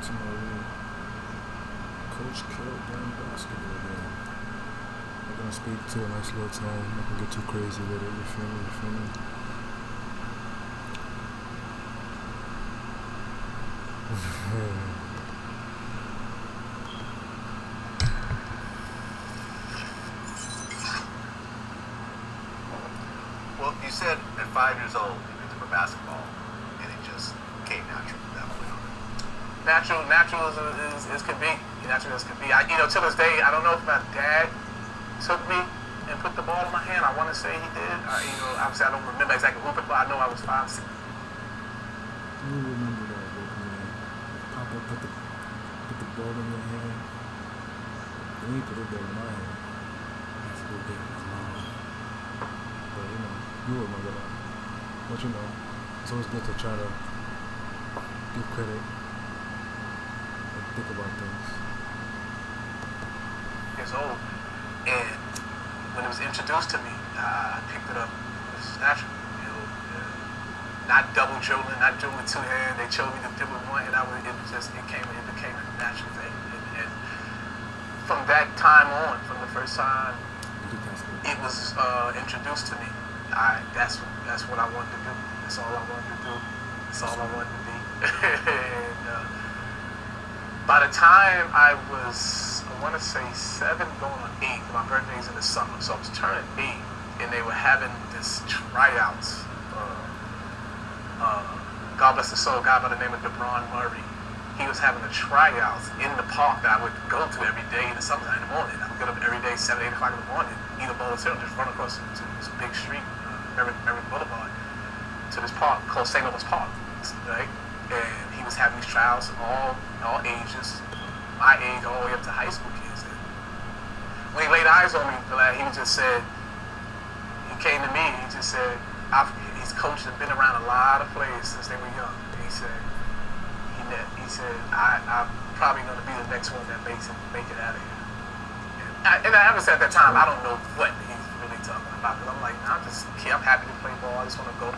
to my room. Coach killed during basketball game. I'm gonna speak to a nice little tone. I'm not gonna get too crazy with it. You feel me? You feel me? Well, you said at 5 years old you picked up a basketball, and it just came natural from that point on. Natural as can be. Natural as can be. To this day, I don't know if my dad took me and put the ball in my hand. I want to say he did. Obviously I don't remember exactly who, but I know I was 5, 6. You remember that, but Papa put the ball in your hand. Then he put the ball in my hand. That's a little bit of mom. But you remember that. But it's always good to try to give credit and think about things. Years old, and when it was introduced to me, I picked it up. It was natural, not double dribbling, not doing with 2 hands. They showed me to dribble with 1, and it became a natural thing. And from that time on, from the first time it was introduced to me, that's what I wanted to do. That's all I wanted to do. That's all I wanted to be. And by the time I was, I want to say 7 going on 8, my birthday's in the summer, so I was turning 8, and they were having this tryouts. God bless his soul, a guy by the name of DeBron Murray. He was having the tryouts in the park that I would go to every day in the summertime in the morning. I would get up every day, 7, 8 o'clock in the morning, eat a bowl of cereal, just run across to this big street, Merritt Boulevard, to this park called St. Louis Park, right? And he was having these tryouts, all ages, my age, all the way up to high school kids. And when he laid eyes on me, he just said, he came to me, he just said, he's coached and been around a lot of players since they were young. And he said, I'm probably going to be the next one that make it out of here. And I ever said at that time, I don't know what he's really talking about. But I'm like, I'm happy to play ball. I just want to go.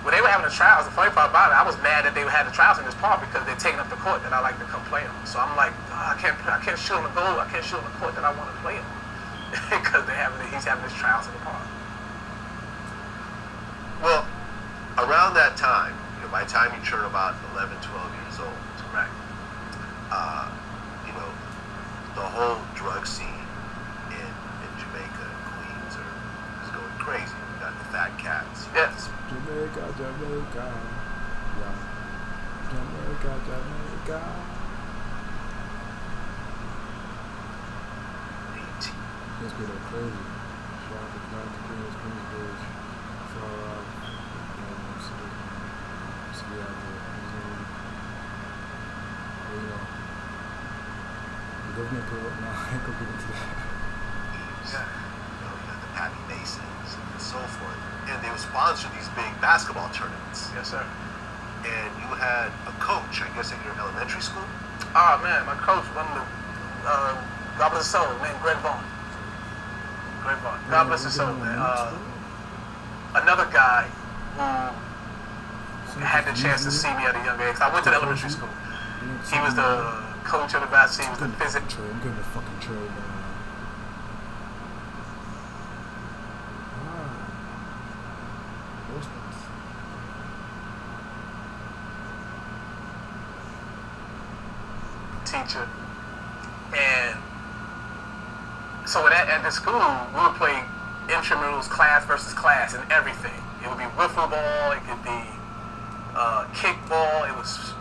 When they were having the trials, the funny part about it, I was mad that they had the trials in this park because they're taking up the court that I like to come play on. So I'm like, I can't shoot on the goal. I can't shoot on the court that I want to play on because he's having his trials in the park. Well, around that time, by the time you turn about 11, 12 years old, right? The whole drug scene in Jamaica and Queens is going crazy. You got the fat cats. Yes. Jamaica. Yeah. Jamaica. 18. Let's get that crazy. Shout out to Queens, Queensbridge. Far out. City out there. The government put up now. I ain't gonna get into that. Yeah. You had the Patty Masons and so forth. And they would sponsor these big basketball tournaments. Yes, sir. And you had a coach, I guess, at your elementary school? Oh, man, my coach, one of the, God bless his soul, man, Greg Vaughn. God bless his soul, man. Another guy who had the chance to see me at a young age. I went to the elementary school. He was the coach of the basketball. He was the physics. I'm getting the fucking trade now. Teacher, and so at the school we would play intramurals, class versus class, and everything. It would be wiffle ball, it could be kickball, it was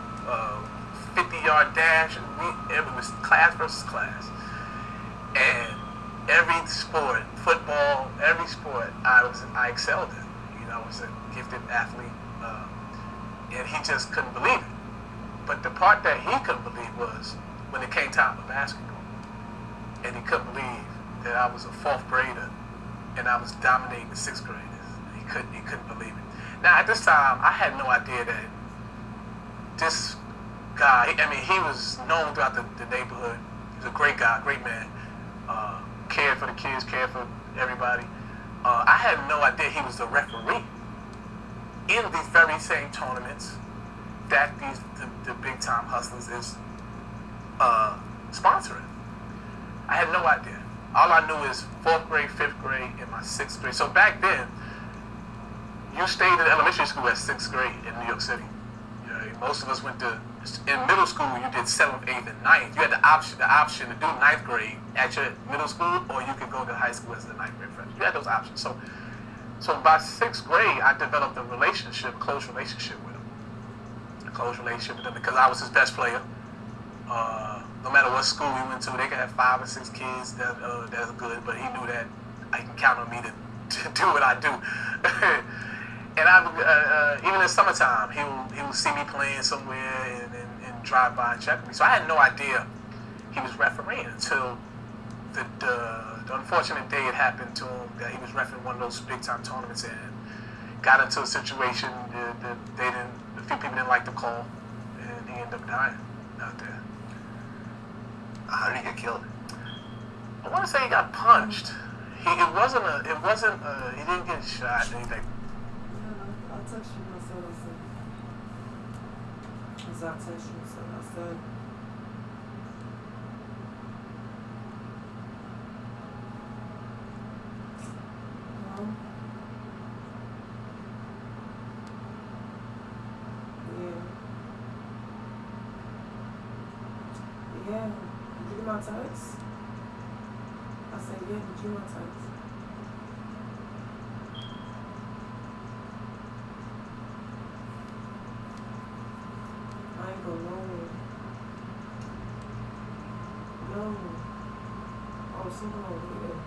50-yard dash, and it was class versus class. And every sport, football, every sport, I excelled in. I was a gifted athlete, and he just couldn't believe it. But the part that he couldn't believe was when it came time for basketball. And he couldn't believe that I was a 4th grader and I was dominating the 6th graders. He couldn't believe it. Now at this time, I had no idea that this guy, he was known throughout the neighborhood. He was a great guy, great man. Cared for the kids, cared for everybody. I had no idea he was the referee in these very same tournaments that the big time hustlers is sponsoring. I had no idea. All I knew is 4th grade, 5th grade, and my 6th grade. So back then, you stayed in elementary school at 6th grade in New York City. You know, most of us went to, in middle school, you did 7th, 8th, and 9th. You had the option to do 9th grade at your middle school, or you could go to high school as a 9th grade freshman. You had those options. So by 6th grade, I developed a close relationship with him. Because I was his best player. No matter what school we went to, they could have 5 or 6 kids that's good, but he knew that I can count on me to do what I do. And even in summertime, he would see me playing somewhere and drive by and check me. So I had no idea he was refereeing until the unfortunate day it happened to him that he was refereeing one of those big time tournaments and got into a situation that a few people didn't like the call, and he ended up dying out there. How did he get killed? I want to say he got punched. He didn't get shot. Anything. I text you. I said. As I text you, I said. Yeah. Did you get my text? I said, yeah, did you get my text? I ain't go nowhere. No. Oh, something over here.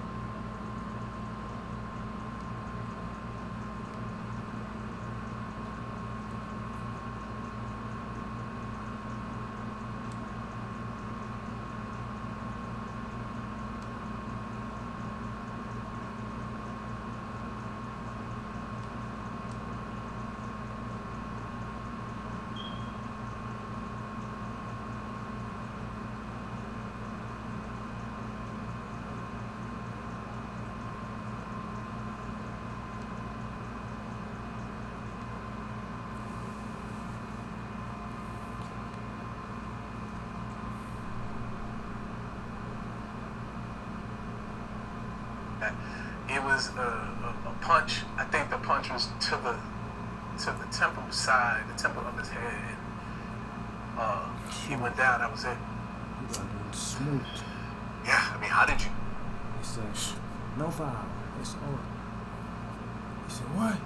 It was a punch. I think the punch was to the temple side, the temple of his head. He went down. That was it. He got smoked. Yeah, I mean, how did you? He said, no foul. It's all. He said, what?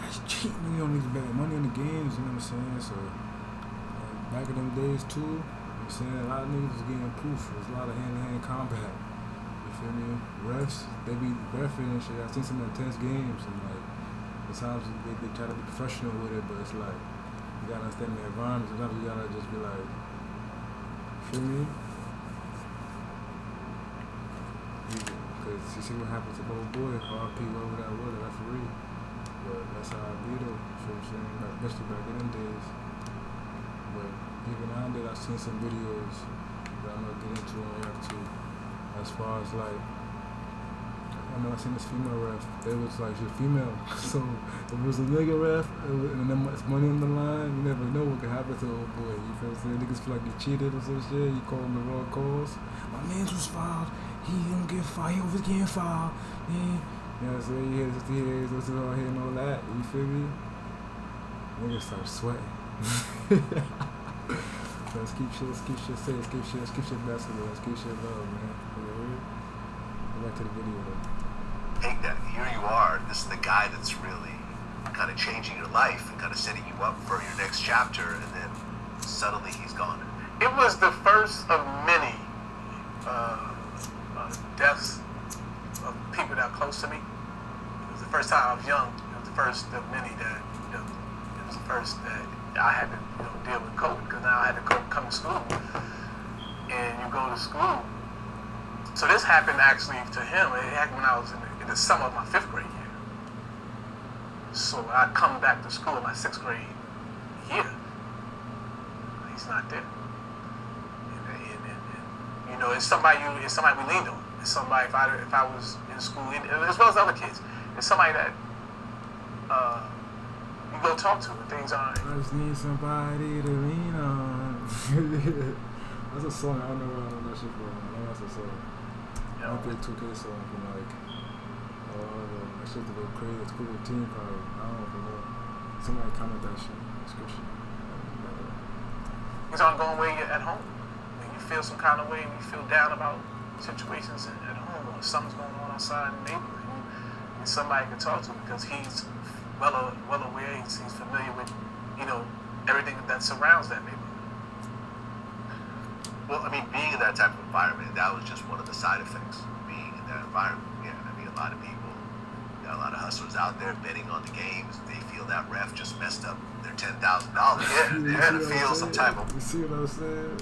That's cheating. You don't need to bet money on the games, you know what I'm saying? So, back in them days, too, you know what I'm saying? A lot of niggas was getting proof. There's a lot of hand-to-hand combat. You feel me? Refs, they be refing and shit. I've seen some intense games, and like, sometimes they try to be professional with it, but it's like, you gotta understand the environment. Sometimes you gotta just be like, feel me? Because you see what happened to the old boy, RP, whoever that was, the referee. But that's how I beat him, you know what I'm saying? Like, especially back in them days. But even nowadays, I've seen some videos that I'm gonna get into and react to. As far as like, I know I seen this female ref. They was like, she's female. So if it was a nigga ref and then it's money on the line, you never know what could happen to the old boy. You feel what I'm saying? Niggas feel like you cheated or some shit. You call him the wrong calls. My man's was fouled. He don't get fouled. He always getting fouled. Yeah. You know what I'm saying? You hear this, this is all here and all that. You feel me? Niggas start sweating. Let's keep shit safe. Let's keep shit basketball. Let's keep shit love, man. Go back to the video though. Take that. Here you are. This is the guy that's really kind of changing your life and kind of setting you up for your next chapter, and then suddenly he's gone. It was the first of many deaths of people that are close to me. It was the first time I was young. It was the first of many that, it was the first that I had to deal with COVID, because now I had to come to school. And you go to school. So this happened actually to him. It happened when I was in the summer of my 5th grade year. So I come back to school in my 6th grade year. He's not there. And it's somebody we leaned on. It's somebody, if I was in school, as well as other kids, it's somebody that you go talk to when things aren't. I just need somebody to lean on. That's a song. I don't know where I know that shit from. I know that's a song. I don't play 2K song from like, that shit's a little crazy. It's cool with team probably. I don't know. Somebody comment that shit. Description. Things aren't going where you're at home. When you feel some kind of way, when you feel down about situations at home, or something's going on outside in the neighborhood, and somebody can talk to because he's well aware, he's familiar with, everything that surrounds that neighborhood. Well, I mean, being in that type of environment, that was just one of the side effects of being in that environment. Yeah, I mean, a lot of people, got a lot of hustlers out there betting on the games. They feel that ref just messed up their $10,000. Yeah, they're gonna feel some type of. You see what I'm saying?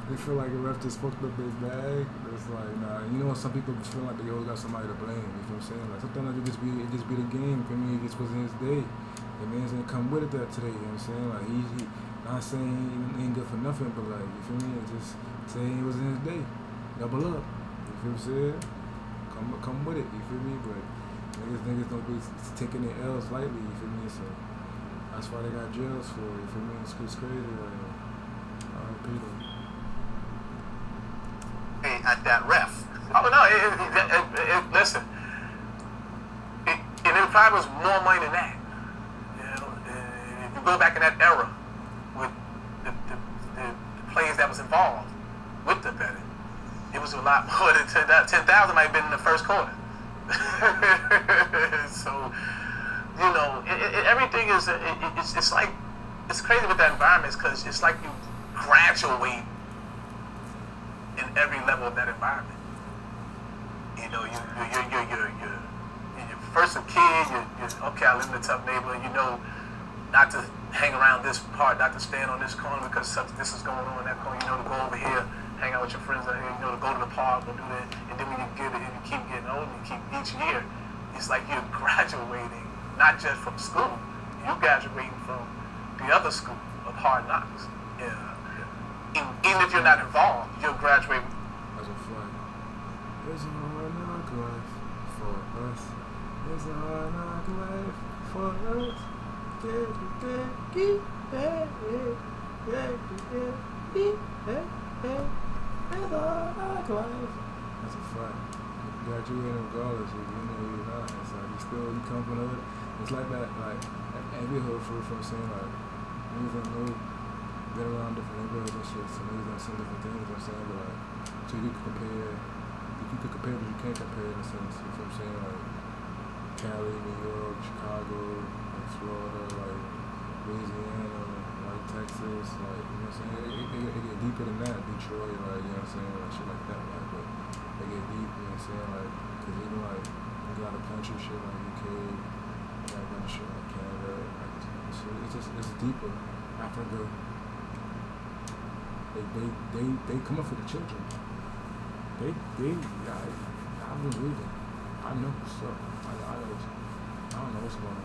They feel like a ref just fucked up their bag. It's like, nah, some people just feel like they always got somebody to blame. You know what I'm saying? Like sometimes it just be the game. For me, it just wasn't his day. The man's gonna come with it that today. You know what I'm saying? Like he not saying he ain't good for nothing, but like, you feel me? It's just saying it wasn't his day. Double up. You feel what I'm saying? Come with it. You feel me? But niggas don't be taking their L's lightly. You feel me? So that's why they got jails for. You feel me? It's crazy. Like, Peter. Hey, at that ref. Oh no! Listen, and it probably was more money than that. If you go back in that era with the players that was involved with the betting, it was a lot more than 10,000 might have been in the first quarter. So, everything is. It's like it's crazy with that environment because it's like you graduate in every level of that environment. You're first a kid, you're okay, I live in a tough neighborhood, not to hang around this part, not to stand on this corner because this is going on in that corner, to go over here, hang out with your friends out here, to go to the park, go do that. And then when you get it and you keep getting older, each year, it's like you're graduating, not just from school, you're graduating from the other school of hard knocks. Yeah. Even if you're not involved, you'll graduate. As a flag. It's a hard knock life for us. It's a hard knock life for us. It's a hard knock life. That's a fact. Graduating regardless, if you know you're not. It's like you come from it. It's like that, like every hood from saying like niggas don't know. Been around different neighborhoods and shit, so niggas done seen different things, you know what I'm saying? But like, so you could compare, but you can't compare in a sense, you know what I'm saying? Like, Cali, New York, Chicago, like Florida, like Louisiana, like Texas, like, you know what I'm saying? It get deeper than that, Detroit, like, you know what I'm saying? Like, shit like that, like, but they get deep, you know what I'm saying? Like, cause even like, a lot of country shit, like UK, like, other shit like Canada, like, it's deeper. Africa. They coming for the children. I've been reading. I know what's up. I don't know what's going on.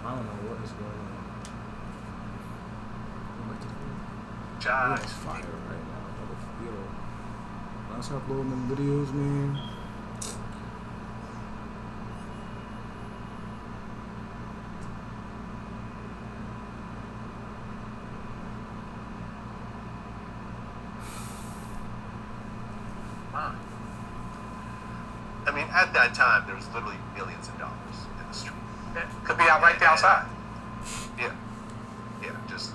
I don't know what is going on. I'm like fire right now. Yo, when I start uploading them videos, man. I mean, at that time, there was literally millions of dollars in the street. Yeah, could be out right there outside. Yeah, just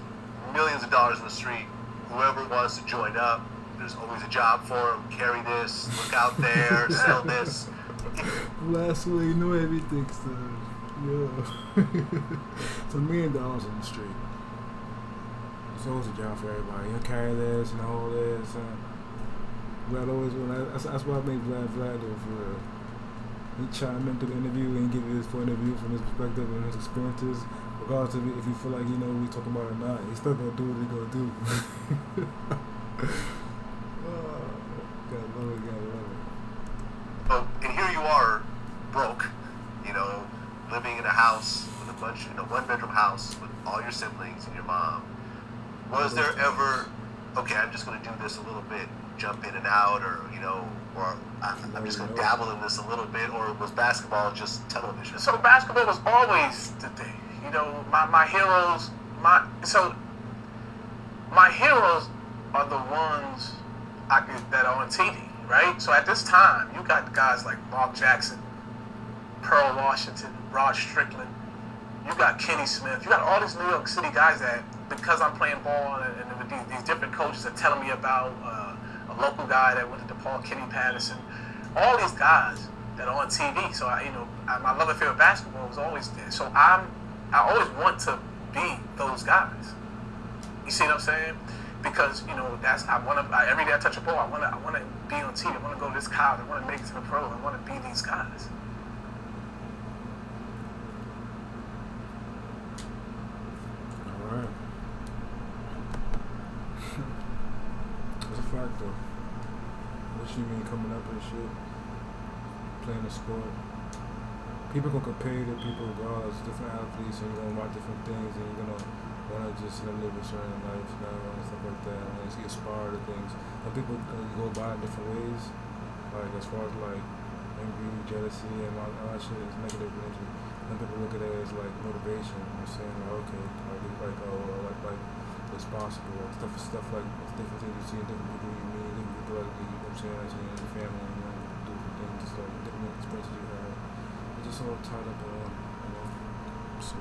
millions of dollars in the street. Whoever wants to join up, there's always a job for them. Carry this, look out there, sell this. Last week, you know everything, son. Yeah. It's $1 million in the street. It's always a job for everybody. You carry this and all this. Vlad always, that's why I make Vlad though, for real. He chime into the interview and give you his point of view from his perspective and his experiences. Regardless of if you feel like you know what we talking about or not, he's still gonna do what he's gonna do. Gotta love it. Oh, and here you are, broke, living in a house with a bunch, one-bedroom house with all your siblings and your mom. Was there ever, okay, I'm just gonna do this a little bit, jump in and out, or I'm just gonna dabble in this a little bit, or was basketball just television? So basketball was always the thing. You know, my heroes, my heroes are the ones that are on TV, right? So at this time, you got guys like Mark Jackson, Pearl Washington, Rod Strickland. You got Kenny Smith. You got all these New York City guys that, because I'm playing ball and with these different coaches are telling me about a local guy that went to DePaul, Kenny Patterson. All these guys that are on TV. So my love affair with basketball was always there. So I always want to be those guys. You see what I'm saying? Because every day I touch a ball, I want to be on TV. I want to go to this college. I want to make it to the pro. I want to be these guys. Alright. That's a fact though. What you mean coming up and shit? Playing the sport. People gonna compare to people regardless, different athletes, and you're gonna watch different things, and you're gonna wanna just live a certain lifestyle and stuff like that, and just get inspired to things. And people go by it different ways, like as far as like envy, jealousy, and all that shit is negative energy. And people look at it as like motivation. You know what I'm saying? Like, okay, like it's possible. Stuff like different things you see, different people you meet, different people like you know what I'm saying, as your family, you know, different things, like different experiences you have. It's just all tied up in one, you know. So